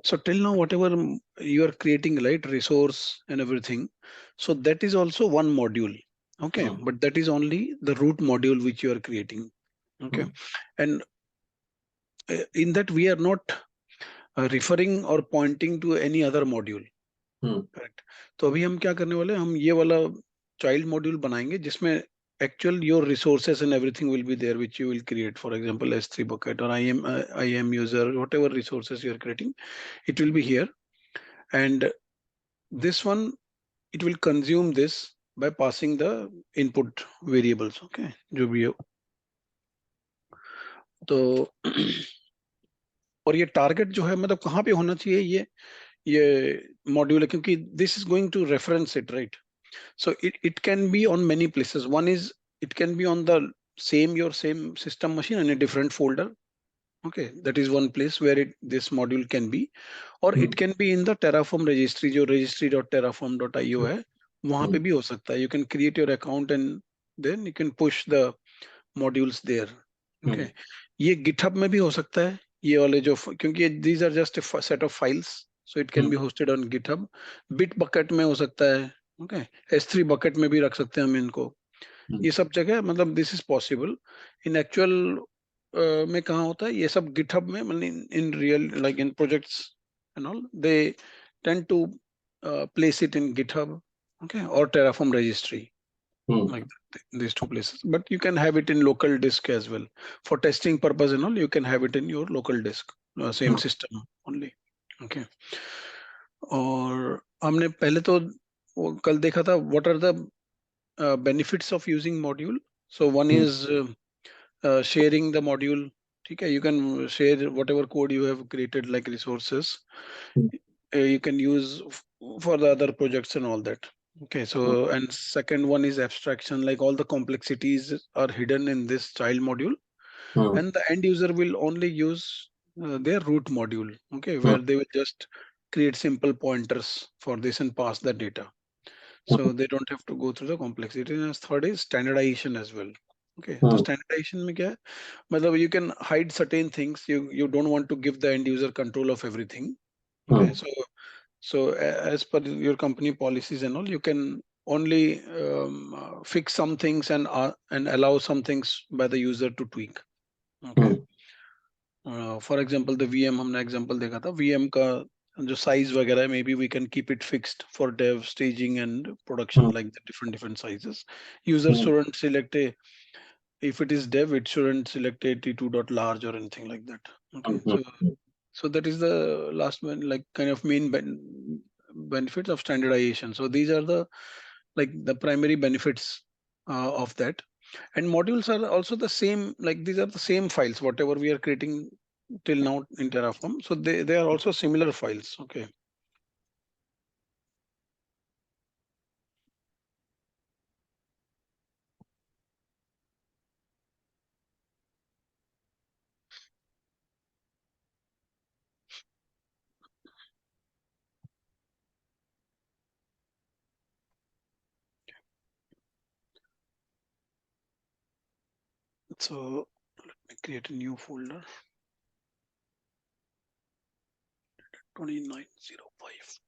So till now, whatever you are creating, right, resource and everything, so that is also one module. Okay, Hmm. but that is only the root module which you are creating. Okay, Hmm. and in that we are not referring or pointing to any other module. Hmm. Correct. तो अभी हम क्या करने वाले हैं, हम ये वाला चाइल्ड मॉड्यूल बनाएंगे जिसमें actual your resources and everything will be there which you will create, for example S3 bucket or IAM user, whatever resources you are creating, it will be here. And this one, it will consume this by passing the input variables. Okay, जो भी हो. तो और ये target जो है मतलब कहाँ पे होना चाहिए, ये मॉड्यूल है, क्योंकि this is going to reference it, right. So it can be on many places. One is it can be on the your same system machine in a different folder. Okay, that is one place where this module can be, or Hmm. it can be in the Terraform registry, जो registry.terraform.io है, वहाँ Hmm. पे भी हो सकता है. You can create your account and then you can push the modules there. Hmm. Okay, ये GitHub में भी हो सकता है, ये वाले जो, क्योंकि these are just a set of files, so it can Hmm. be hosted on GitHub. Bitbucket में हो सकता है. Okay, S3 bucket में भी रख सकते हैं हम इनको. Hmm. ये सब जगह मतलब this is possible. In actual में कहाँ होता है ये सब, गिटहब में, मतलब in real like in projects and all, they tend to place it in GitHub, okay, or Terraform registry, Hmm. like these two places. But you can have it in local disk as well for testing purpose and all. You can have it in your local disk, Hmm. same system only. Okay. और हमने पहले तो वो कल देखा था, what are the benefits of using module. So one Hmm. is sharing the module. Okay, you can share whatever code you have created, like resources. Hmm. You can use for the other projects and all that. Okay, so and second one is abstraction, like all the complexities are hidden in this child module, Hmm. and the end user will only use their root module. Okay, Hmm. where they will just create simple pointers for this and pass the data, Hmm. so they don't have to go through the complexity. And third is standardization as well. Okay, so Hmm. standardization में क्या है, मतलब you can hide certain things. You don't want to give the end user control of everything. Okay, Hmm. so as per your company policies and all, you can only fix some things and allow some things by the user to tweak. Okay, Hmm. for example the VM हमने example देखा था, VM का जो size वगैरह है, maybe we can keep it fixed for dev, staging and production, Hmm. like the different sizes. User Hmm. shouldn't select a, if it is dev, it shouldn't select a T2.large or anything like that. Okay, Hmm. so that is the last one, like kind of main benefits of standardization. So these are the, like the primary benefits of that. And modules are also the same, like these are the same files whatever we are creating till now in Terraform, so they are also similar files. Okay, so let me create a new folder, 2905.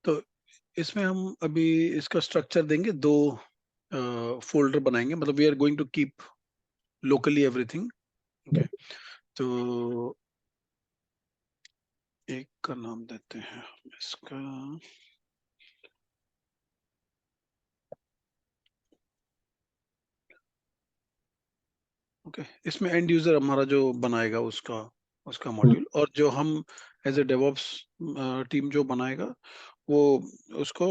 तो इसमें हम अभी इसका structure देंगे, दो folder बनाएंगे, मतलब we are going to keep locally everything. Okay, तो एक का नाम देते हैं हम इसका, ओके, इसमें एंड यूजर हमारा जो बनाएगा उसका उसका Hmm. मॉड्यूल, और जो हम एज ए डेवऑप्स टीम जो बनाएगा वो उसको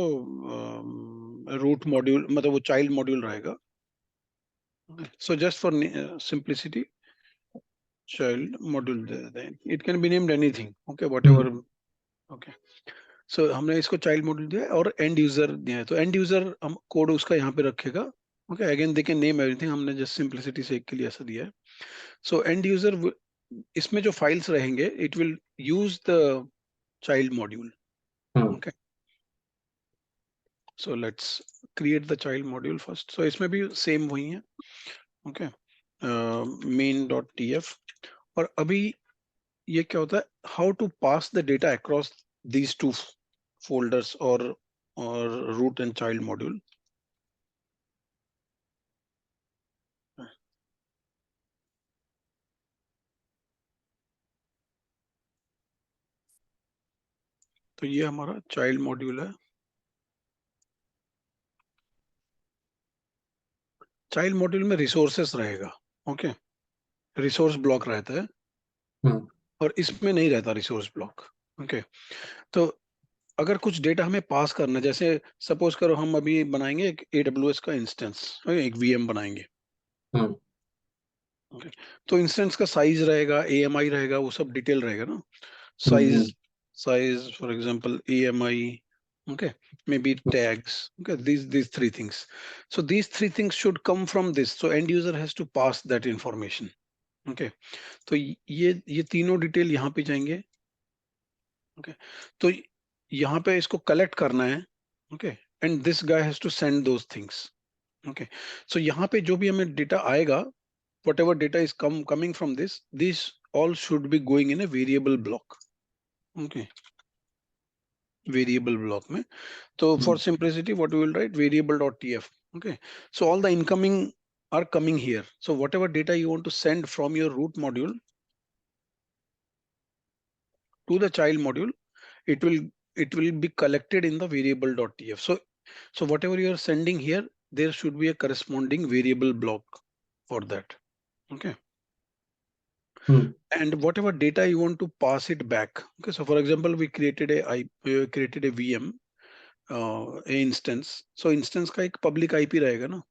रूट मॉड्यूल, मतलब वो चाइल्ड मॉड्यूल रहेगा. So just for simplicity child module दे देते हैं. It can be named anything. Okay, Hmm. Whatever. Okay, so हमने इसको चाइल्ड मॉड्यूल दिया है और एंड यूजर दिया है, तो एंड यूजर हम कोड उसका यहाँ पे रखेगा. Okay, again they can name everything, हमने जस्ट सिंप्लिसिटी से के लिए ऐसा दिया है. सो एंड यूजर, इसमें जो फाइल्स रहेंगे, it will use the child module. Hmm. Okay, so let's create the child module first. So इसमें भी same वही है. Okay. Main.tf. और अभी ये क्या होता है, how to pass the data across these two folders or root and child module. तो ये हमारा चाइल्ड मॉड्यूल है. चाइल्ड मॉड्यूल में रिसोर्सेस रहेगा. ओके, रिसोर्स ब्लॉक रहता है और इसमें नहीं रहता रिसोर्स ब्लॉक. ओके, तो अगर कुछ डेटा हमें पास करना है, जैसे सपोज करो हम अभी बनाएंगे एक AWS का इंस्टेंस, एक VM बनाएंगे. ओके, तो इंस्टेंस का साइज रहेगा, AMI रहेगा, वो सब डिटेल रहेगा ना. size for example, AMI, okay, maybe tags, okay, these three things. So these three things should come from this, so end user has to pass that information. Okay, तो ये तीनों detail यहाँ पे जाएंगे. Okay, तो यहाँ पे इसको कलेक्ट करना है. Okay, and this guy has to send those things. Okay, so यहाँ पे जो भी हमें डेटा आएगा, whatever data is coming from this all should be going in a variable block. Okay, variable block में. So for simplicity, what we will write, variable.tf. Okay, so all the incoming are coming here. So whatever data you want to send from your root module to the child module, it will be collected in the variable.tf. So whatever you are sending here, there should be a corresponding variable block for that. Okay. And whatever data you want to pass it back. Okay, so for example, we created a VM instance. So instance का एक public IP रहेगा ना.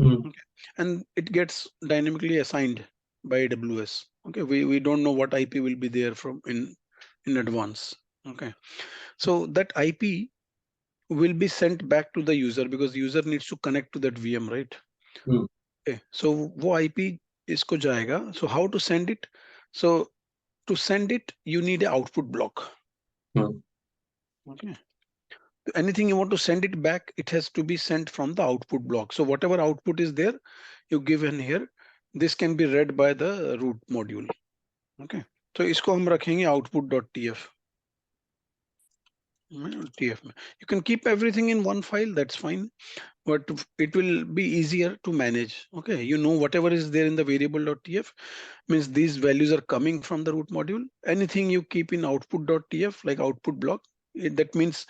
Okay. And it gets dynamically assigned by AWS. Okay, we don't know what IP will be there from in advance. Okay, so that IP will be sent back to the user because the user needs to connect to that VM, right? Okay, so वो IP इसको जाएगा. So how to send it? So to send it, you need an output block. Okay, anything you want to send it back, it has to be sent from the output block. So whatever output is there, you give in here. This can be read by the root module. Okay, so इसको हम रखेंगे output.tf. TF में. You can keep everything in one file, that's fine, but it will be easier to manage. Okay, you know whatever is there in the variable.tf means these values are coming from the root module. Anything you keep in output.tf like output block, that means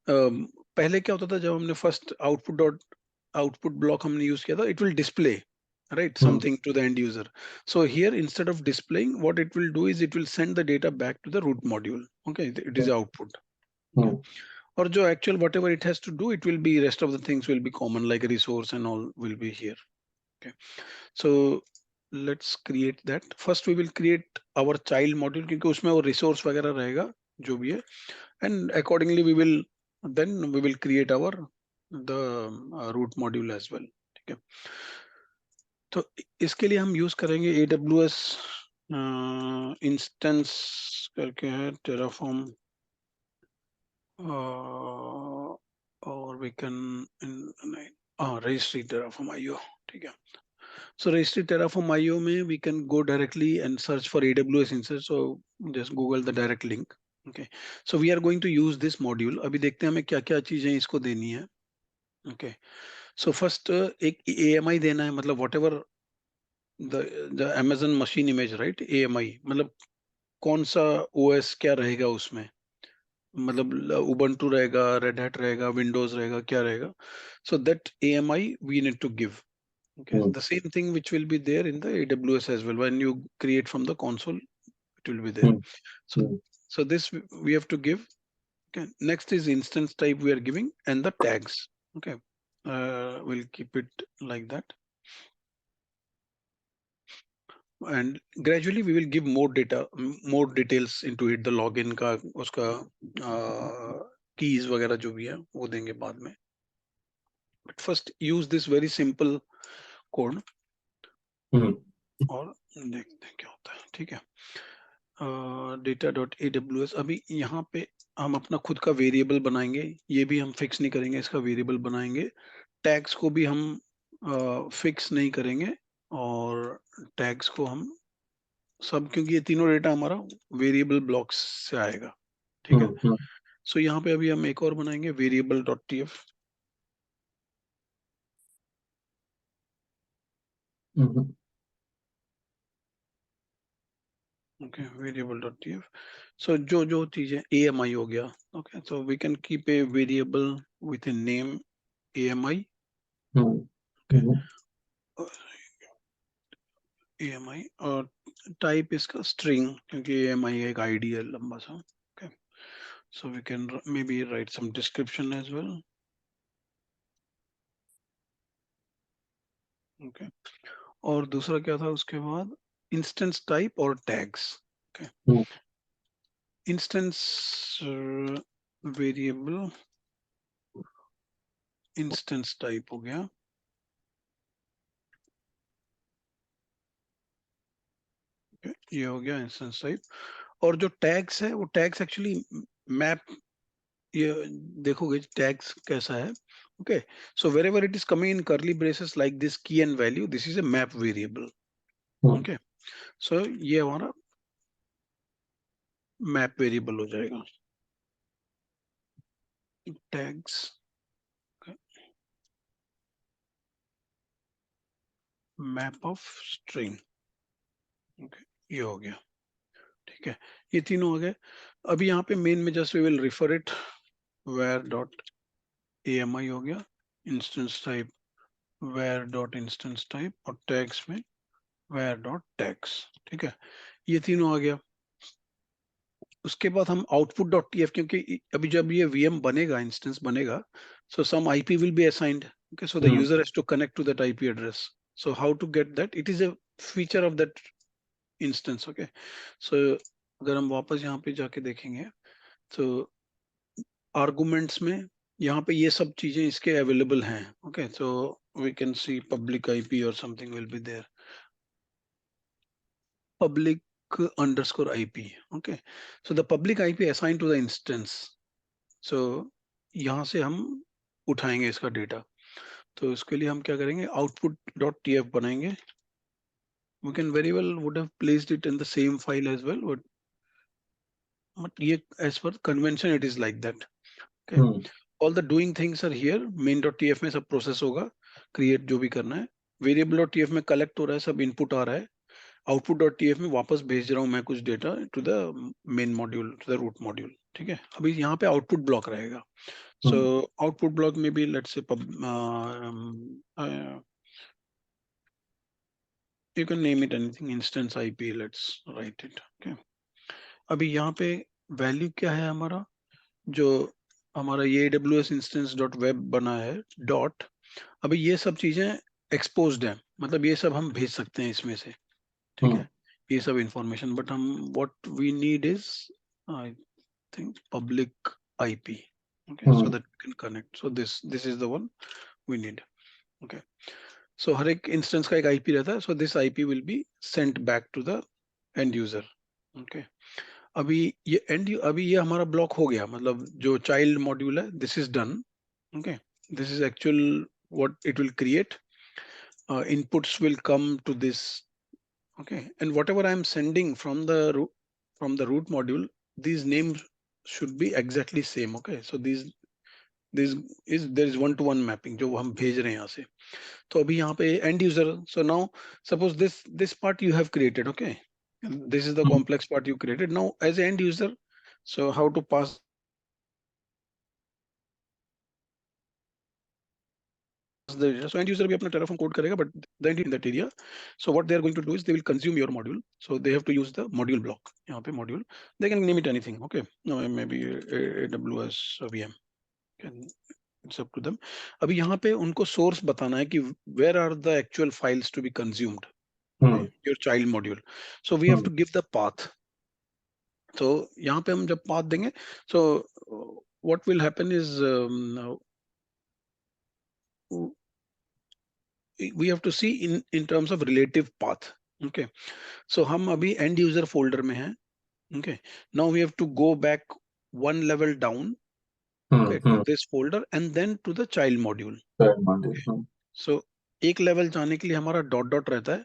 पहले क्या होता था जब हमने first output block हमने use किया था, it will display, right, something to the end user. So here instead of displaying, what it will do is it will send the data back to the root module. Okay, it is output. Okay. Or जो actual whatever it has to do, it will be rest of the things will be common like a resource and all will be here. Okay, so let's create that. First we will create our child module क्योंकि उसमें वो resource वगैरह रहेगा जो भी है, and accordingly we will create our root module as well. ठीक है, तो इसके लिए हम यूज करेंगे AWS instance करके है Terraform. Or we can registry Terraform IO. ठीक है, so registry Terraform IO में we can go directly and search for AWS instance. So just Google the direct link. Okay, so we are going to use this module. अभी देखते हैं हमें क्या क्या चीजें इसको देनी है. Okay, so first एक AMI देना है, मतलब whatever the Amazon machine image, right? AMI मतलब कौन सा OS क्या रहेगा उसमें, मतलब Ubuntu रहेगा, Red Hat रहेगा, Windows रहेगा, क्या रहेगा. So that AMI we need to give. Okay, the same thing which will be there in the AWS as well. When you create from the console, it will be there. So this we have to give. Okay, next is instance type we are giving and the tags. Okay, we'll keep it like that. And gradually we will give more data, more details into it. The login का, उसका keys वगैरह जो भी है वो देंगे बाद में. But first use this very simple code और देखते हैं क्या होता है. ठीक है, data.aws. अभी यहाँ पे हम अपना खुद का वेरिएबल बनाएंगे, ये भी हम फिक्स नहीं करेंगे, इसका वेरिएबल बनाएंगे। टैग्स को भी हम फिक्स नहीं करेंगे, और टैग्स को हम सब, क्योंकि ये तीनों डेटा हमारा वेरिएबल ब्लॉक्स से आएगा, ठीक है। हम्म सो यहाँ पे अभी हम एक और बनाएंगे, variable dot tf. Hmm okay, variable dot tf. So जो जो चीजें AMI हो गया, okay, so we can keep a variable with a name AMI। Hmm okay, hmm AMI, और टाइप इसका स्ट्रिंग, क्योंकि AMI एक आईडी है लंबा सा। Okay, so we can maybe write some description as well. Okay, और दूसरा क्या था उसके बाद, इंस्टेंस टाइप और tags. Okay, hmm instance variable, instance type हो गया। ये हो गया इंस्टेंस टाइप। और जो टैग्स है, वो टैग्स एक्चुअली मैप, ये देखोगे टैग्स कैसा है। Okay, so wherever it is coming in curly braces like this key and value, this is a map variable. Hmm okay, so ये हमारा मैप वेरिएबल हो जाएगा, tags map of string. Okay, ये हो गया, ठीक है। ये तीनों हो गए। अभी यहाँ पे मेन में just we will refer it, var dot AMI हो गया, instance type var dot instance type, और टैग्स में वेयर डॉट टैग्स, ठीक है। ये तीनों आ गया। उसके बाद हम आउटपुट डॉट टीएफ, क्योंकि अभी जब ये VM बनेगा, इंस्टेंस बनेगा, so some IP will be assigned. Okay, so the hmm user has to connect to that IP address. So how to get that, it is a feature of that instance. Okay, so अगर हम वापस यहाँ पे जाके देखेंगे, तो arguments में यहाँ पे ये सब चीजें इसके अवेलेबल हैं। Okay, so we can see public IP और something will be there, public underscore IP. Okay, so the public IP assigned to the instance. So यहाँ से हम उठाएंगे इसका डेटा। तो इसके लिए हम क्या करेंगे, output dot tf बनाएंगे। We can very well would have placed it in the same file as well, but ये as per convention it is like that. Okay, hmm all the doing things are here, main dot tf में सब process होगा, create जो भी करना है, variable dot tf में collect हो रहा है, सब input आ रहा है, आउटपुट डॉट टीएफ में वापस भेज रहा हूँ मैं कुछ data to the main module, to the root module, ठीक है। अभी यहाँ पे आउटपुट ब्लॉक रहेगा। सो हम्म आउटपुट ब्लॉक में भी let's say you can name it anything, instance IP, let's write it. Okay, अभी यहाँ पे वैल्यू क्या है हमारा, जो हमारा ये AWS इंस्टेंस डॉट वेब बना है डॉट, अभी ये सब चीजें एक्सपोज्ड है, मतलब ये सब हम भेज सकते हैं इसमें से, ठीक हम्म है, ये सब इंफॉर्मेशन। बट हम what we need is I think public IP। Okay, so hmm that we can connect, so this is the one we need। Okay, so हर एक इंस्टेंस का एक IP रहता है, so this IP will be sent back to the end user। Okay, अभी अभी ये हमारा block हो गया, मतलब जो चाइल्ड मॉड्यूल है, this is done. Okay, this is actual what it will create, inputs will come to this। Okay, and whatever I'm sending from the root module, these names should be exactly same। Okay, so this is there is one to one mapping जो हम भेज रहे हैं यहाँ से। तो अभी यहाँ पे end user, so now suppose this part you have created। Okay, this is the hmm complex part you created, now as an end user, so how to pass the data, so end user भी अपना Terraform code करेगा, but then in that area, so what they are going to do is they will consume your module, so they have to use the module block। यहाँ पे module, they can name it anything। Okay, no, maybe AWS VM, can, it's up to them। अभी यहाँ पे उनको source बताना है कि where are the actual files to be consumed। Okay, hmm your child module, so we have to give the path। so यहाँ पे हम जब path देंगे, so what will happen is we have to see in terms of relative path। Okay, so हम अभी end user folder में हैं। Okay, now we have to go back one level down, okay, to this folder and then to the child module. So एक level जाने के लिए हमारा dot dot रहता है,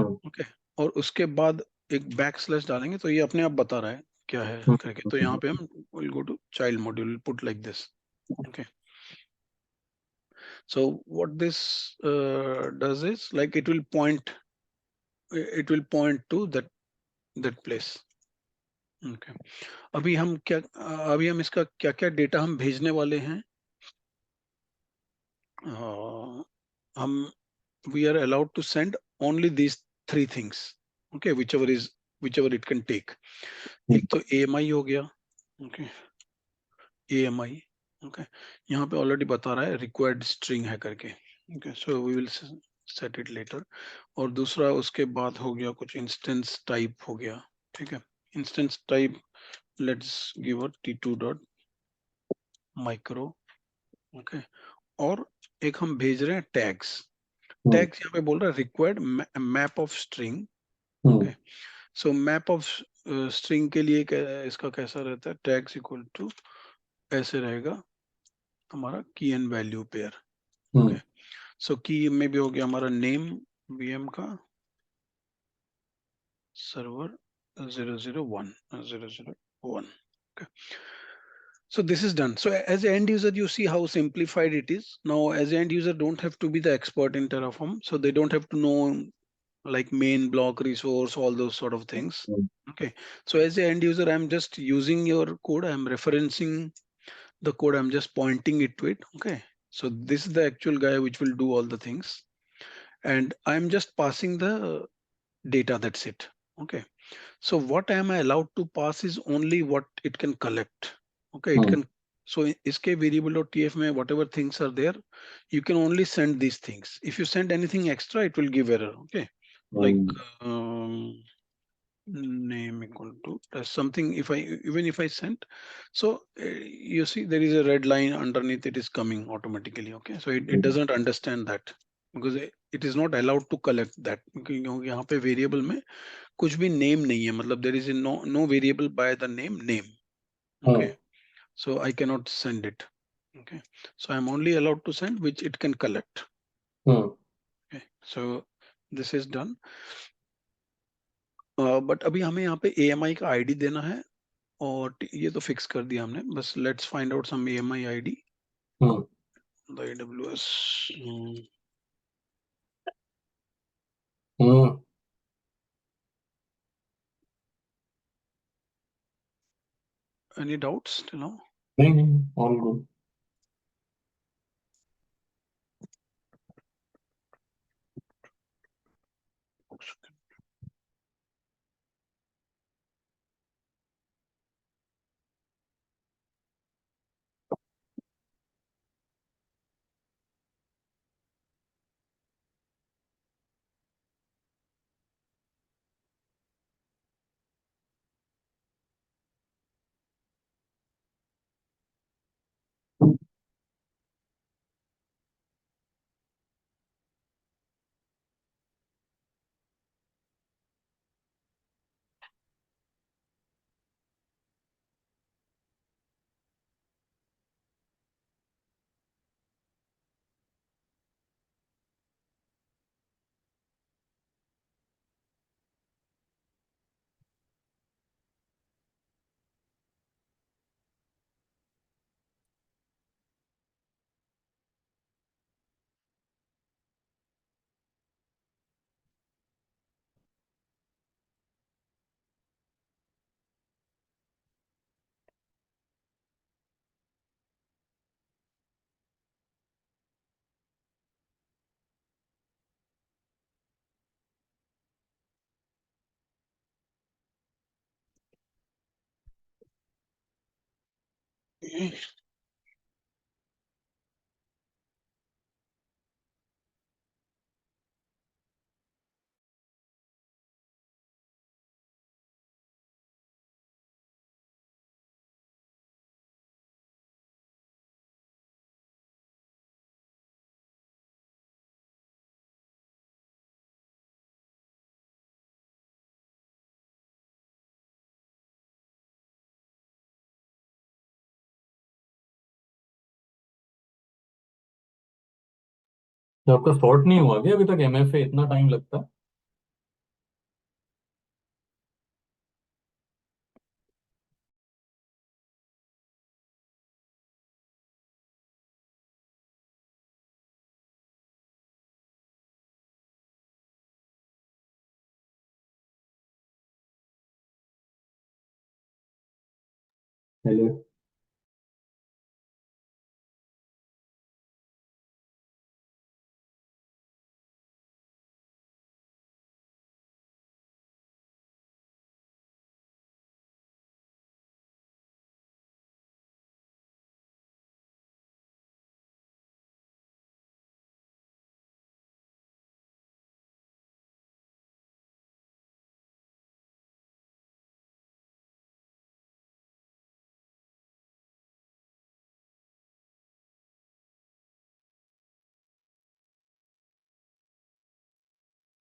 ओके, और उसके बाद एक बैक स्लैश डालेंगे तो ये अपने आप बता रहा है क्या है करके. तो यहाँ पे हम will go to child module, put like this. Okay, so what this does is like it will point to that place. Okay. अभी हम इसका क्या क्या डेटा हम भेजने वाले हैं. हम we are allowed to send only these three things, okay, whichever it can take. एक तो AMI हो गया, okay, AMI, okay, यहाँ पे ऑलरेडी बता रहा है required string है करके, okay, so we will set it later. और दूसरा उसके बाद हो गया कुछ instance type हो गया, ठीक है. Instance type, let's give a t2 dot micro, okay, और एक हम भेज रहे हैं टैग्स. टैग्स यहाँ पे बोल रहा है required map of string, okay. So map of string के लिए इसका कैसा रहता है, टैग्स इक्वल टू ऐसे रहेगा हमारा की एंड वैल्यू पेयर, ओके. सो की में भी हो गया हमारा नेम वीएम का server 001 001, okay. So this is done. So as an end user, you see how simplified it is. Now, as an end user, don't have to be the expert in Terraform. So they don't have to know like main block resource, all those sort of things. Okay. So as an end user, I'm just using your code. I'm referencing the code. I'm just pointing it to it. Okay. So this is the actual guy which will do all the things. And I'm just passing the data. That's it. Okay. So what am I allowed to pass is only what it can collect. Okay, it can. So iske variable.tf mein whatever things are there, you can only send these things. If you send anything extra, it will give error. Okay, like name equal to something. If I even if I sent, so you see there is a red line underneath. It is coming automatically. Okay, so it doesn't understand that because it is not allowed to collect that. क्योंकि यहाँ पे variable में कुछ भी name नहीं है, मतलब there is no variable by the name. Okay, so I cannot send it. Okay, so I'm only allowed to send which it can collect. Okay, so this is done. But अभी हमें यहाँ पे AMI का ID देना है और ये तो फिक्स कर दिया हमने. बस let's find out some AMI ID. The AWS. Any doubts till now? All good. तो आपका सॉर्ट नहीं हुआ क्या अभी तक? एमएफए इतना टाइम लगता है? हेलो।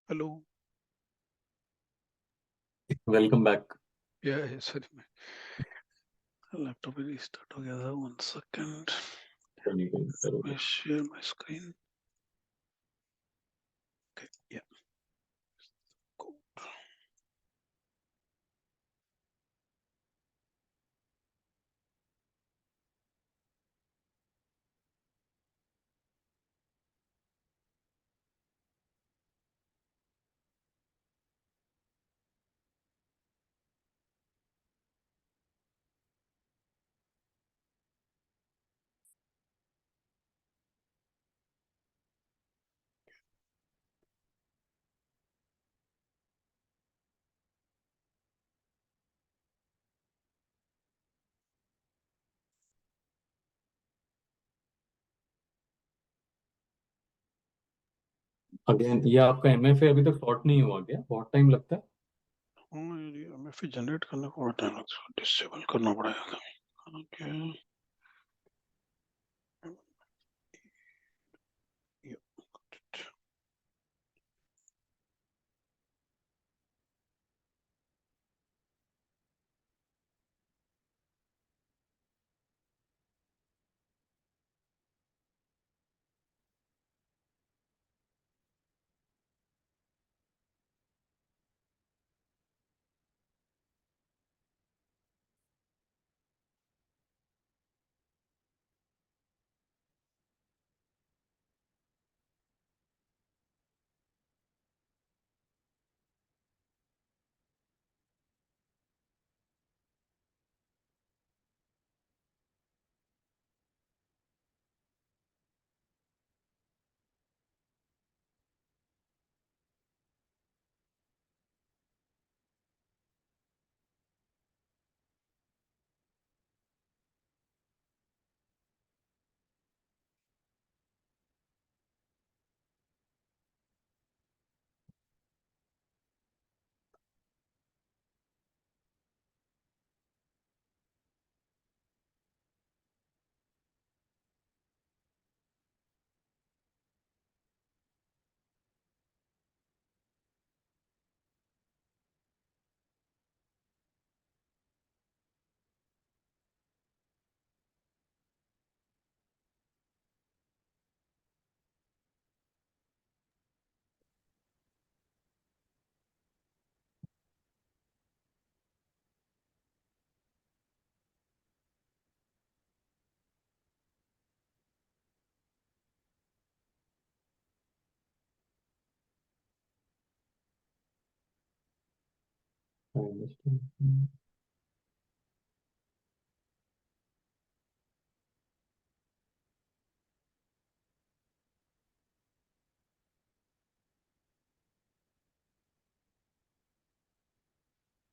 हेलो। Welcome back. या सॉरी, लैपटॉप रिस्टार्ट हो गया था। 1 सेकेंड, मैं शेयर माय स्क्रीन। या अगेन, ये आपका एमएफए अभी तक सॉर्ट नहीं हुआ क्या? बहुत टाइम लगता है? हमें फिर जनरेट करने को बहुत टाइम लगता है, डिसेबल करना पड़ेगा। ओके।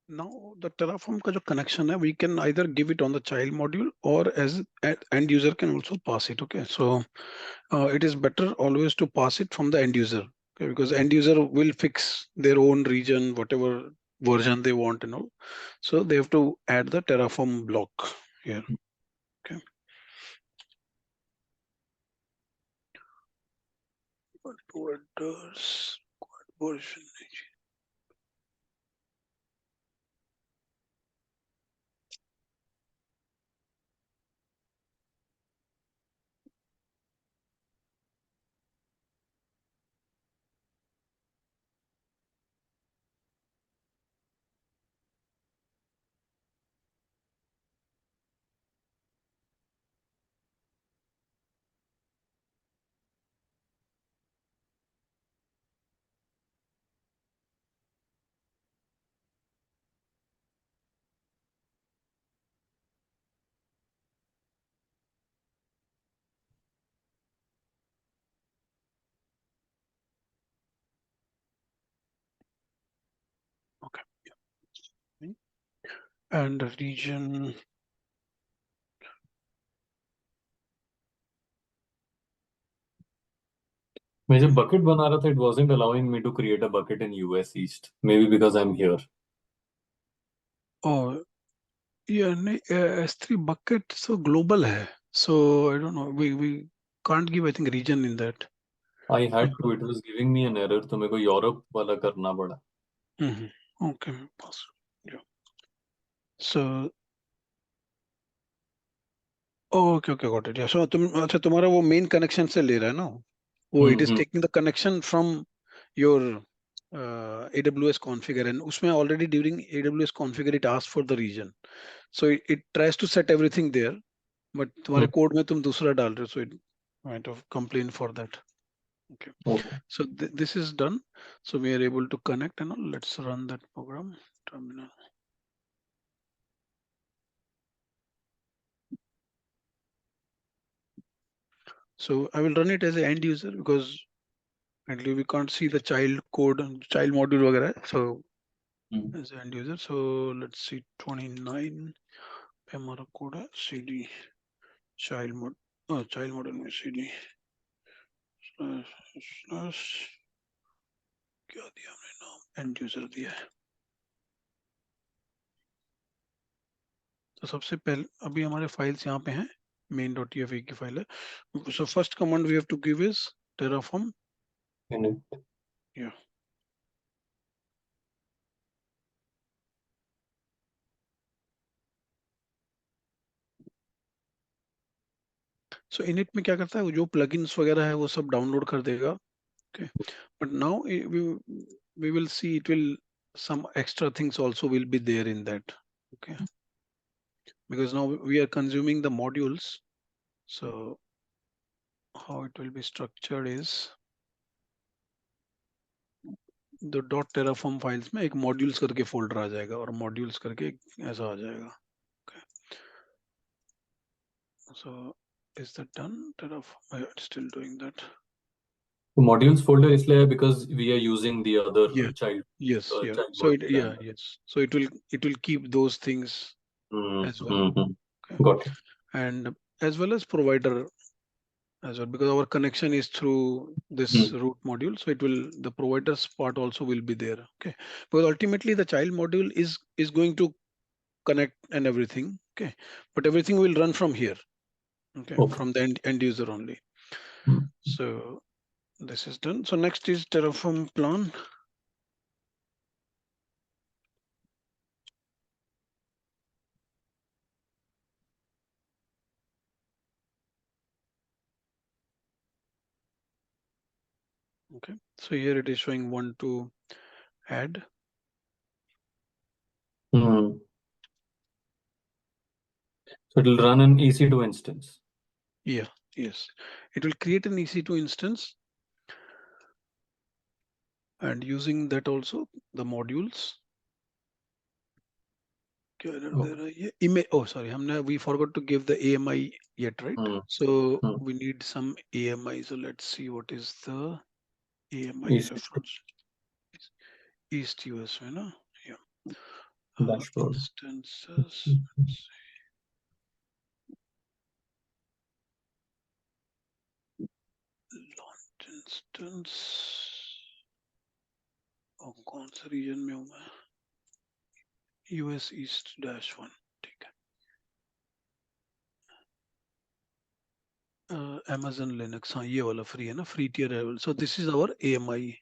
Now the Terraform का जो connection है, we can either give it on the child module or as end user can also pass it. Okay, so it is better always to pass it from the end user. Okay, because end user will fix their own region, whatever version they want, so they have to add the Terraform block here. Okay. What does version? and region. मैं जब bucket बना रहा था, it wasn't allowing me to create a bucket in US East. Maybe because I'm here. Oh, yeah, S3 bucket so global है. So I don't know. We can't give, I think, region in that. I had to. It was giving me an error, तो मेरे को Europe वाला करना पड़ा. Okay, pass. Yeah. So okay, got it. Yeah. So अच्छा तुम्हारा वो main connection से ले रहा है ना? वो it is hmm. taking the connection from your AWS configure, and उसमें already during AWS configure it asks for the region. So it tries to set everything there, but तुम्हारे code में तुम दूसरा डाल रहे हो, so it might have complained for that. Okay. Okay. So this is done. So we are able to connect and all. Let's run that program. Terminal. So I will run it as an end user because currently we can't see the child code and child module वगैरह. So as an end user. So let's see 29 पे हमारा code है cd child mod child module में cd slash क्या दिया हमने नाम end user दिया है. तो सबसे पहले अभी हमारे फाइल्स यहाँ पे हैं. main.tf की फाइल है. So first command we have to give is terraform. Yeah. So init में क्या करता है, वो जो plugins वगैरह है वो सब डाउनलोड कर देगा. Okay. But now we will see it will some extra things also will be there in that. Okay. Because now we are consuming the modules. So how it will be structured is the .terraform files में एक modules करके folder आ जाएगा और modules करके ऐसा आ जाएगा. Okay. So is that done? Terraform, it's still doing that. The modules folder इसलिए है because we are using the other Yeah. child. Yes. Yeah. Child So it, module yeah. and. Yes. So it will keep those things as well. Okay. Got it. And as well as provider as well, because our connection is through this root module, so it will the provider's part also will be there. Okay, because ultimately the child module is going to connect and everything. Okay, but everything will run from here. Okay, from the end user only. So this is done. So next is Terraform plan. Okay, so here it is showing one to add. So it will run an EC2 instance. Yeah, yes. It will create an EC2 instance. And using that also the modules. Image. Oh, sorry. We forgot to give the AMI yet, right? So we need some AMI. So let's see what is the AMI reference. East US, no? Yeah. Dashboard. Instances. Launch instance. और कौन सा region में हूँ मैं? US East -1. ठीक है. Amazon Linux. हाँ, ये वाला free है ना? Free tier level. So this is our AMI.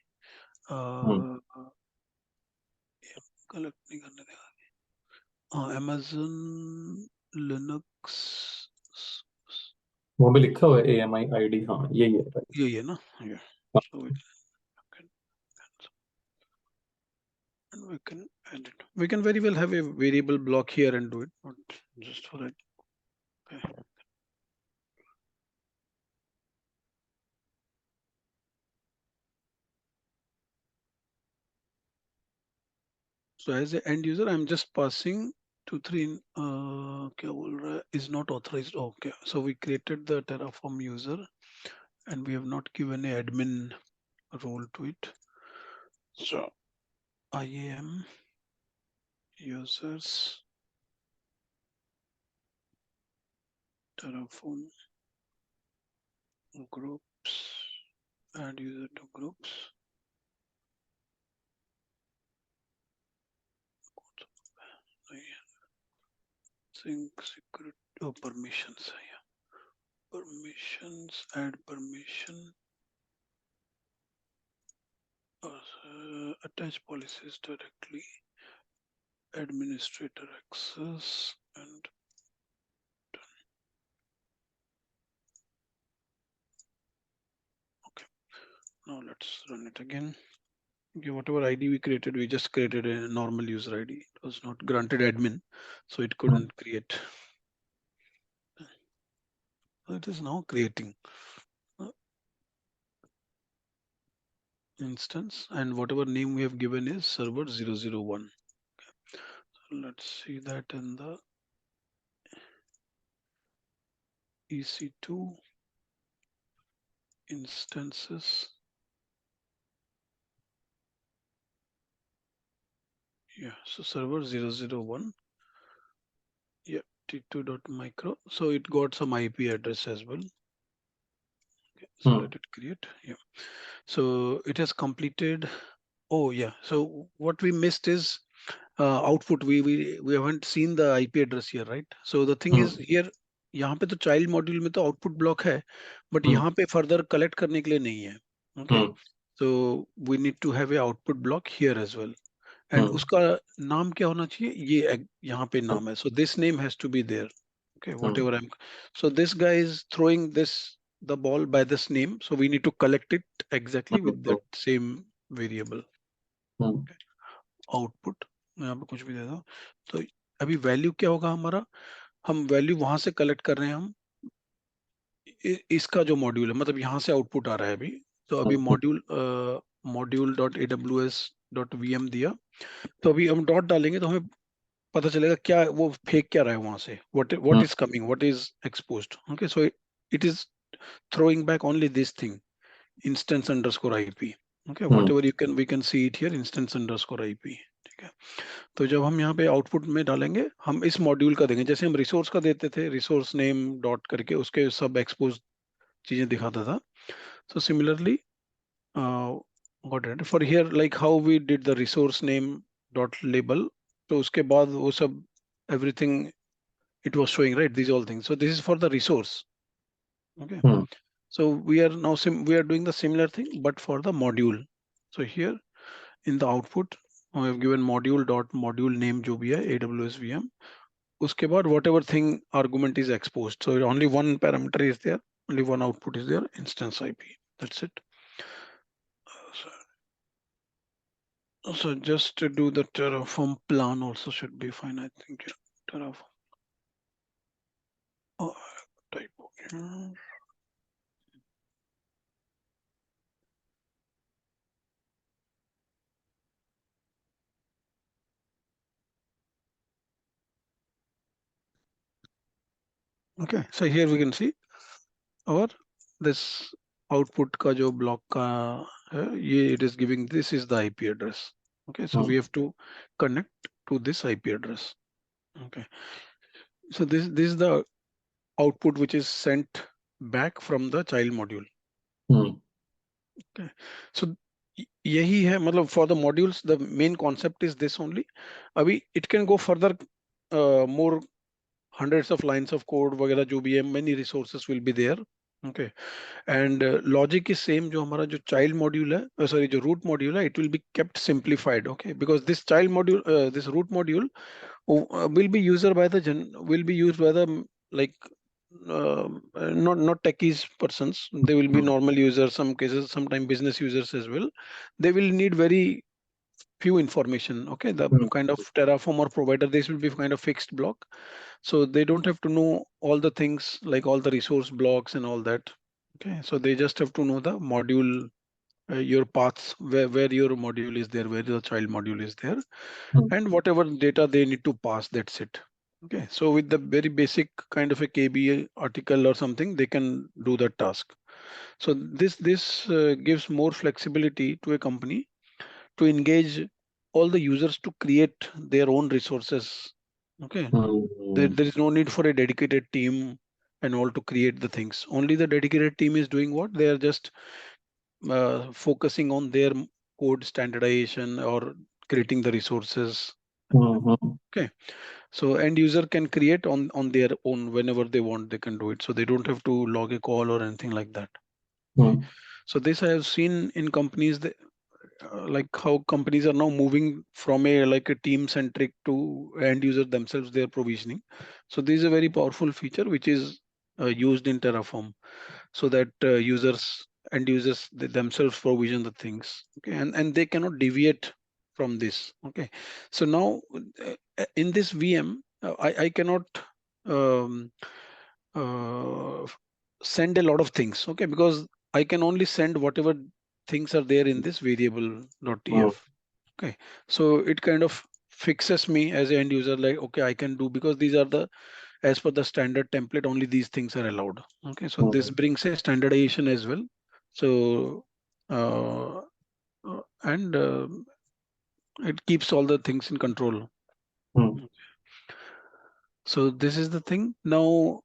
Collect नहीं करने देगा. हाँ, Amazon Linux. वहाँ पे लिखा हुआ है AMI ID. हाँ, यही है. यही है ना? Yeah. So we can add it. We can very well have a variable block here and do it, not just for it. Okay. So as an end user, I'm just passing 2-3. क्या बोल रहा है? Is not authorized. Okay. So we created the Terraform user, and we have not given a admin role to it. So IAM users. Terraform groups, add user to groups. Sync secret permissions. Permissions, add permission. Attach policies directly. Administrator access and done. Okay. Now let's run it again. Okay, whatever ID we created, we just created a normal user ID. It was not granted admin, so it couldn't create. So it is now creating instance, and whatever name we have given is server 001. Okay. So let's see that in the EC2 instances. Yeah, so server 001. Yeah, t2.micro. So it got some IP address as well. Okay, so let it create. Yeah. So it has completed. Oh yeah. So what we missed is output. We haven't seen the IP address here, right? So the thing is here, यहाँ पे तो child module में तो output block है, but यहाँ पे further collect करने के लिए नहीं है. Okay. So we need to have a output block here as well. And उसका नाम क्या होना चाहिए? ये यहाँ पे नाम है. So this name has to be there. Okay, whatever so this guy is throwing the ball by this name. So we need to collect it exactly with that same variable. Okay. Output मैं यहाँ पे कुछ भी दे दूँ. तो अभी value क्या होगा हमारा? हम वैल्यू वहां से कलेक्ट कर रहे हैं हम इसका जो मॉड्यूल है, मतलब यहाँ से आउटपुट आ रहा है अभी. तो अभी मॉड्यूल डॉट aws.vm दिया. तो अभी हम डॉट डालेंगे तो हमें पता चलेगा क्या वो फेंक क्या रहा है वहां से. what is coming, what is exposed. Okay, so it is throwing back only this thing, instance underscore ip. Okay, whatever we can see it here, instance underscore ip. ठीक है. तो जब हम यहाँ पे आउटपुट में डालेंगे, हम इस मॉड्यूल का देंगे. जैसे हम रिसोर्स का देते थे, रिसोर्स नेम डॉट करके उसके सब एक्सपोज चीजें दिखाता था. So similarly, got it. For here, like how we did the resource name dot label. तो उसके बाद वो सब everything it was showing, right? These all things. So this is for the resource. Okay. So we are now we are doing the similar thing, but for the module. So here in the output, I have given module dot module name जो भी है AWS VM. उसके बाद whatever thing argument is exposed. So only one parameter is there, only one output is there, instance IP. That's it. So just to do the Terraform plan also should be fine, I think. Yeah. Terraform. Oh, typo. Okay, so here we can see our this output का जो block का है, ये it is giving this is the IP address. Okay, so we have to connect to this IP address. Okay, so this is the output which is sent back from the child module. Okay, so यही है, मतलब for the modules the main concept is this only. अभी it can go further, more hundreds of lines of code वगैरह जो भी है, many resources will be there. Okay, and logic is same. जो हमारा जो child module है, sorry, जो root module है, it will be kept simplified. Okay, because this child module, this root module will be used by the like not techies persons. They will be normal users, some cases sometimes business users as well. They will need very few information. Okay, the kind of Terraform or provider, this will be kind of fixed block, so they don't have to know all the things like all the resource blocks and all that. Okay, so they just have to know the module, your paths, where your module is there, where the child module is there, and whatever data they need to pass, that's it. Okay, so with the very basic kind of a KB article or something, they can do that task. So this gives more flexibility to a company to engage all the users to create their own resources. Okay, there is no need for a dedicated team and all to create the things. Only the dedicated team is doing what? They are just focusing on their code standardization or creating the resources. Okay. So end user can create on their own whenever they want, they can do it. So they don't have to log a call or anything like that. So this I have seen in companies that like how companies are now moving from a like a team centric to end user themselves, their provisioning. So this is a very powerful feature which is used in Terraform, so that end users they themselves provision the things. Okay, and they cannot deviate from this. Okay, so now in this VM I cannot um, uh, send a lot of things. Okay, because I can only send whatever things are there in this variable.tf. Okay, so it kind of fixes me as an end user, like okay, I can do, because these are the, as per the standard template, only these things are allowed. Okay, so this brings a standardization as well. So uh, and it keeps all the things in control. So this is the thing. Now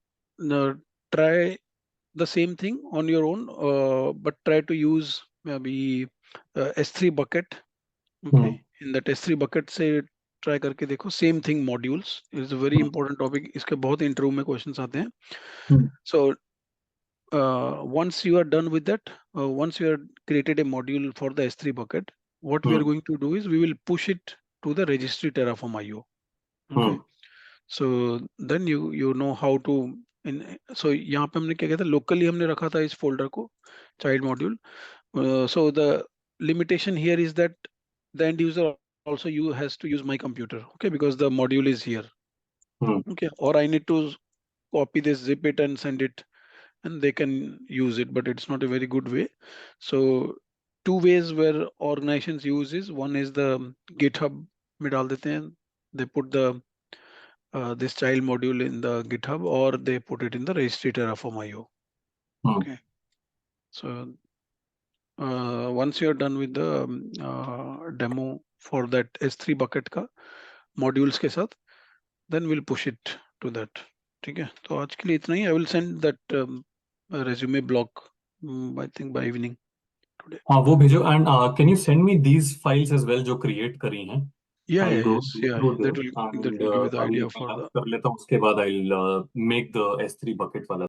try the same thing on your own, but try to use maybe S3 bucket. Okay, in that S3 bucket से try करके देखो. Same thing, modules is a very important topic. इसके बहुत interview में questions आते हैं. So once you are done with that, once you have created a module for the S3 bucket, what we are going to do is we will push it to the registry Terraform IO. Okay, so then you know how to in. So यहाँ पे हमने क्या किया था, locally हमने रखा था इस folder को child module. So the limitation here is that the end user also you has to use my computer. Okay, because the module is here. Okay, or I need to copy this, zip it and send it, and they can use it, but it's not a very good way. So two ways where organizations use is, one is the GitHub में डाल देते हैं, they put the this child module in the GitHub, or they put it in the registry Terraform IO. Okay, so once you're done with the demo for that S3 bucket का modules के साथ, then we'll push it to that. ठीक है, तो आज के लिए इतना ही. I will send that resume block I think by evening today. हाँ वो भेजो. And can you send me these files as well जो क्रिएट करी हैं. Yeah, I'll yeah, go yes, yeah, through that them will and give you the अभी idea मैं for lunch the. कर लेता हूँ, उसके बाद I'll make the S3 bucket वाला